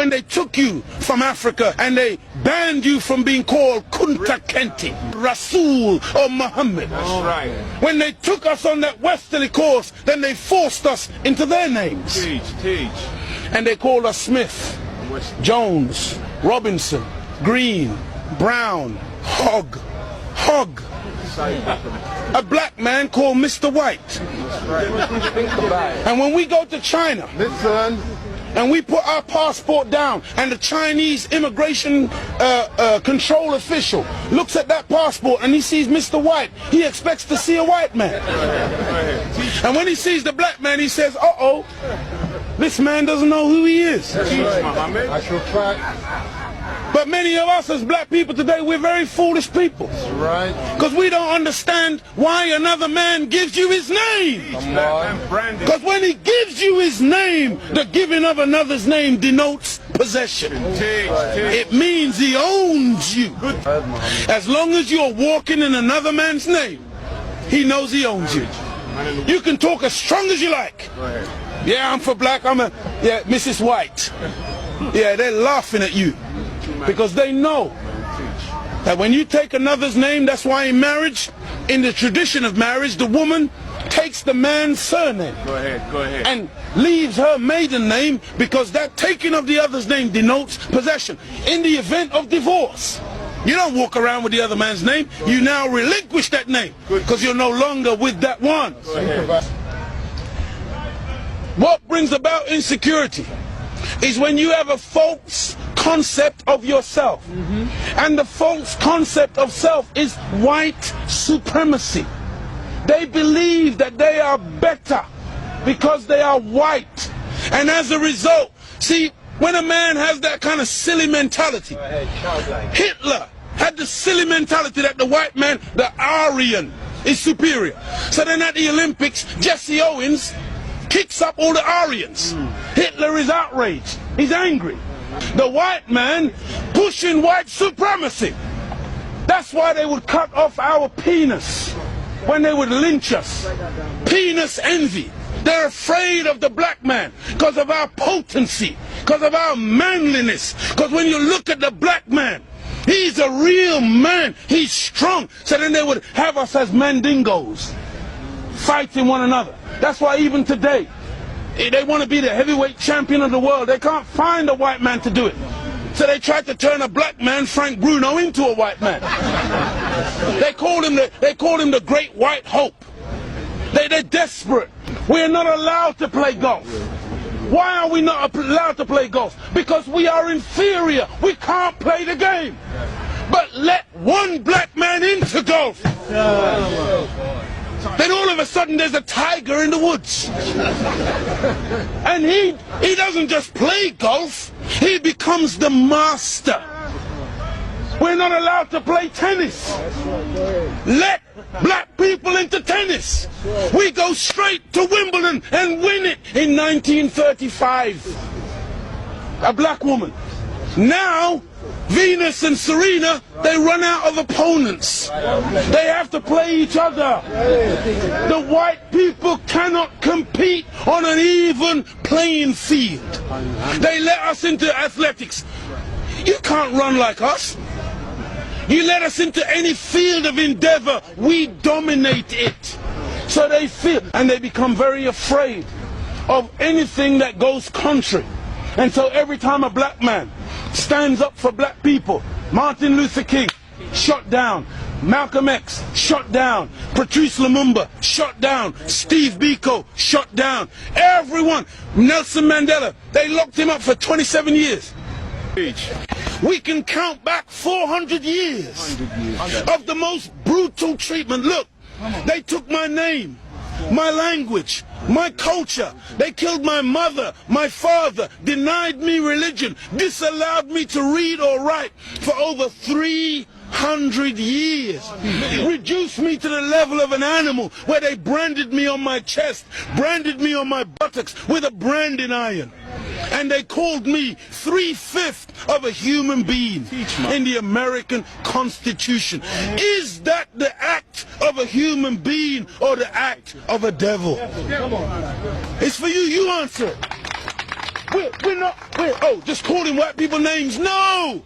when they took you from Africa and they banned you from being called Kunta Kinte, Rasul or Muhammad. That's right. When they took us on that westerly course, then they forced us into their names. Teach. And they called us Smith, Jones, Robinson, Green, Brown, Hogg. A black man called Mr. White. And when we go to China, and we put our passport down, and the Chinese immigration control official looks at that passport and he sees Mr. White, he expects to see a white man. And when he sees the black man, he says, uh-oh, this man doesn't know who he is. I shall try. But many of us as black people today, we're very foolish people. That's right. Because we don't understand why another man gives you his name. Because when he gives you his name, the giving of another's name denotes possession. It means he owns you. As long as you're walking in another man's name, he knows he owns you. You can talk as strong as you like. Yeah, I'm for black, yeah, Mrs. White. Yeah, they're laughing at you. Because they know that when you take another's name, that's why in marriage, in the tradition of marriage, the woman takes the man's surname. Go ahead. And leaves her maiden name, because that taking of the other's name denotes possession. In the event of divorce, you don't walk around with the other man's name. You now relinquish that name because you're no longer with that one. What brings about insecurity is when you have a false concept of yourself. And the false concept of self is white supremacy. They believe that they are better because they are white. And as a result, see, when a man has that kind of silly mentality, Hitler had the silly mentality that the white man, the Aryan, is superior. So then at the Olympics, Jesse Owens kicks up all the Aryans. Hitler is outraged. He's angry. The white man pushing white supremacy. That's why they would cut off our penis when they would lynch us. Penis envy. They're afraid of the black man because of our potency, because of our manliness. Because when you look at the black man, he's a real man. He's strong. So then they would have us as mandingos, fighting one another. That's why even today, they want to be the heavyweight champion of the world. They can't find a white man to do it. So they tried to turn a black man, Frank Bruno, into a white man. They called him the Great White Hope. They're desperate. We're not allowed to play golf. Why are we not allowed to play golf? Because we are inferior. We can't play the game. But let one black man into golf. Then all of a sudden there's a tiger in the woods. And he doesn't just play golf, he becomes the master. We're not allowed to play tennis. Let black people into tennis. We go straight to Wimbledon and win it in 1935. A black woman. Now Venus and Serena, they run out of opponents. They have to play each other. The white people cannot compete on an even playing field. They let us into athletics. You can't run like us. You let us into any field of endeavor, we dominate it. So they feel, and they become very afraid of anything that goes contrary. And so every time a black man stands up for black people, Martin Luther King, shot down. Malcolm X, shot down. Patrice Lumumba, shot down. Steve Biko, shot down. Everyone. Nelson Mandela, they locked him up for 27 years. We can count back 400 years of the most brutal treatment. Look, they took my name, my language, my culture. They killed my mother, my father, denied me religion, disallowed me to read or write for over 300 years. Reduced me to the level of an animal where they branded me on my chest, branded me on my buttocks with a branding iron. And they called me 3/5 of a human being in the American Constitution. Is that the act of a human being or the act of a devil? It's for you, you answer it. just calling white people names. No!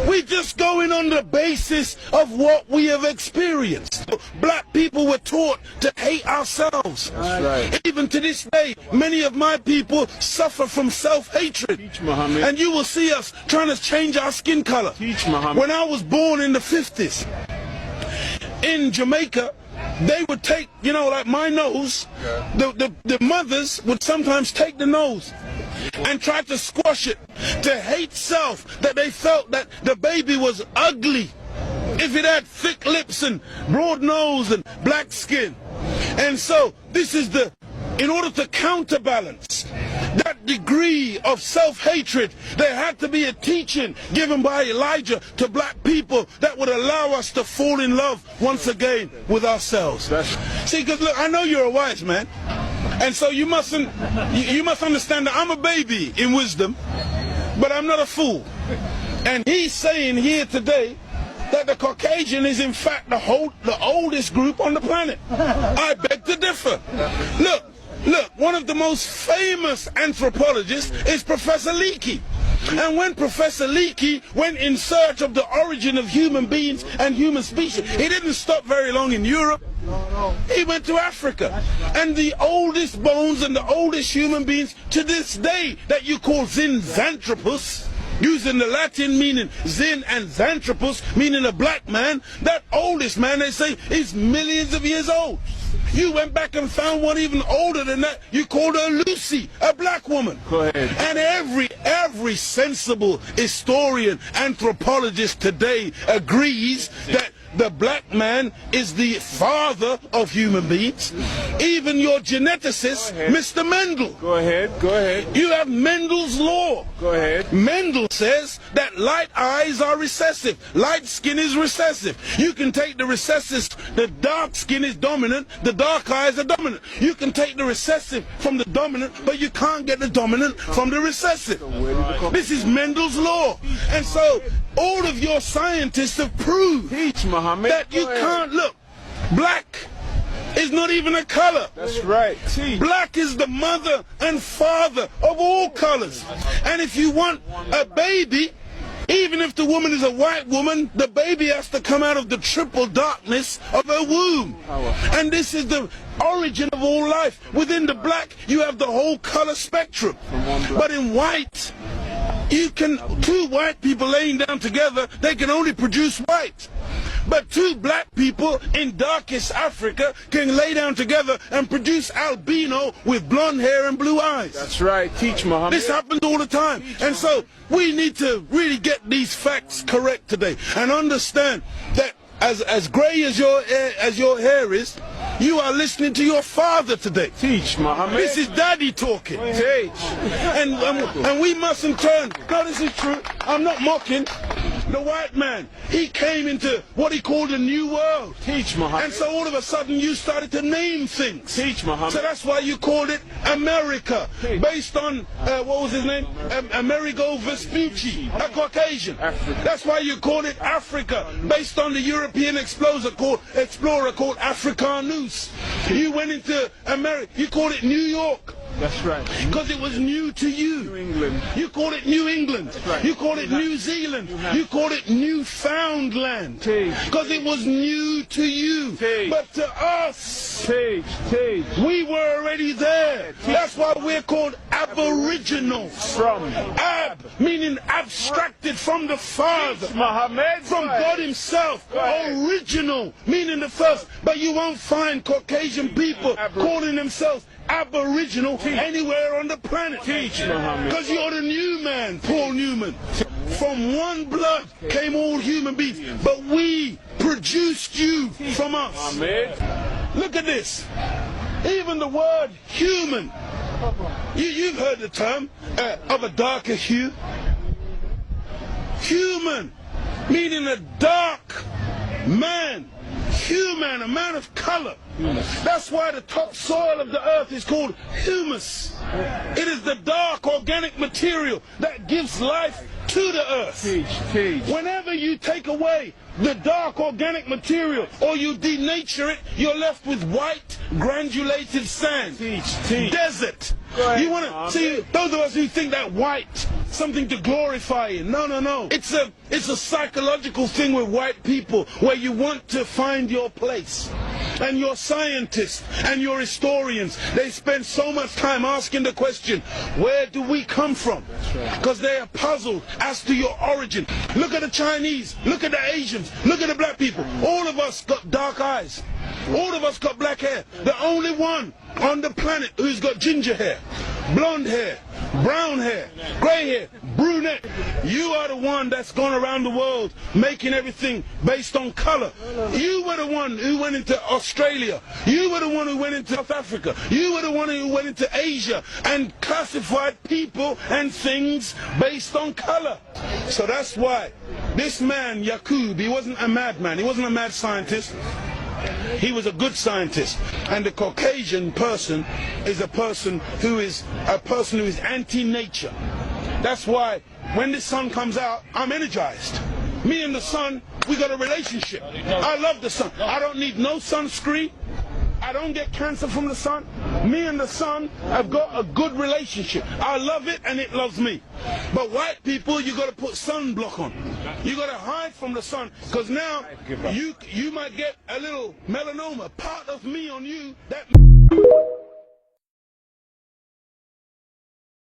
We're just going on the basis of what we have experienced. Black people were taught to hate ourselves. That's right. Even to this day, many of my people suffer from self-hatred. Teach Muhammad. And you will see us trying to change our skin color. Teach Muhammad. When I was born in the 50s, in Jamaica, they would take, like my nose, the mothers would sometimes take the nose and try to squash it, to hate self, that they felt that the baby was ugly if it had thick lips and broad nose and black skin. And so this is in order to counterbalance that degree of self-hatred, there had to be a teaching given by Elijah to black people that would allow us to fall in love once again with ourselves. See, because look, I know you're a wise man, and so you must understand that I'm a baby in wisdom, but I'm not a fool. And he's saying here today that the Caucasian is in fact the oldest group on the planet. I beg to differ. Look, one of the most famous anthropologists is Professor Leakey. And when Professor Leakey went in search of the origin of human beings and human species, he didn't stop very long in Europe. He went to Africa. And the oldest bones and the oldest human beings to this day that you call Zinjanthropus, using the Latin meaning Zin and Xanthropus, meaning a black man, that oldest man, they say, is millions of years old. You went back and found one even older than that. You called her Lucy, a black woman. Go ahead. And every sensible historian, anthropologist today agrees that the black man is the father of human beings. Even your geneticist, Mr. Mendel. Go ahead. You have Mendel's law. Go ahead. Mendel says that light eyes are recessive. Light skin is recessive. You can take the recessive, the dark skin is dominant, the dark eyes are dominant. You can take the recessive from the dominant, but you can't get the dominant from the recessive. This is Mendel's law. And so all of your scientists have proved that you can't look. Black is not even a color. That's right. Black is the mother and father of all colors. And if you want a baby, even if the woman is a white woman, the baby has to come out of the triple darkness of her womb. And this is the origin of all life. Within the black, you have the whole color spectrum. But in white, two white people laying down together, they can only produce white. But two black people in darkest Africa can lay down together and produce albino with blonde hair and blue eyes. That's right. Teach Muhammad. This happens all the time. And so we need to really get these facts correct today and understand that as gray as your hair is, you are listening to your father today. Teach Muhammad. This is daddy talking. Teach. And we mustn't turn. No, this is true. I'm not mocking. The white man, he came into what he called a new world. Teach Muhammad. And so all of a sudden you started to name things. Teach Muhammad. So that's why you called it America, based on, what was his name? Amerigo Vespucci, a Caucasian. Africa. That's why you called it Africa, based on the European explorer called Africanus. You went into America, you called it New York. That's right. Because it was new to you. New England. You called it New England. That's right. You called it New Zealand. You called it Newfoundland. Because it was new to you. But to us, we were already there. That's why we're called Aboriginals. From Ab, meaning abstracted from the Father. Muhammad. From God himself. Original, meaning the first. But you won't find Caucasian people calling themselves Aboriginal anywhere on the planet. Because you're the new man, Paul Newman. From one blood came all human beings, but we produced you from us. Look at this. Even the word human, you've heard the term of a darker hue. Human, meaning a dark man. Human, a man of color. That's why the topsoil of the earth is called humus. It is the dark organic material that gives life to the earth. Teach. Whenever you take away the dark organic material or you denature it, you're left with white granulated sand. Teach. Desert. ahead, You want to see those of us who think that white something to glorify in. No. It's a psychological thing with white people where you want to find your place. And your scientists and your historians, they spend so much time asking the question, where do we come from? Because they are puzzled as to your origin. Look at the Chinese, look at the Asians, look at the black people. All of us got dark eyes. All of us got black hair. The only one on the planet who's got ginger hair, blonde hair, brown hair, grey hair, brunette. You are the one that's gone around the world making everything based on color. You were the one who went into Australia. You were the one who went into South Africa. You were the one who went into Asia and classified people and things based on color. So that's why this man, Yaqub, he wasn't a madman. He wasn't a mad scientist. He was a good scientist. And the Caucasian person is a person who is anti-nature. That's why when the sun comes out, I'm energized. Me and the sun, we got a relationship. I love the sun. I don't need no sunscreen. I don't get cancer from the sun. Me and the sun have got a good relationship. I love it and it loves me. But white people, you got to put sunblock on. You got to hide from the sun because now you might get a little melanoma, part of me on you. That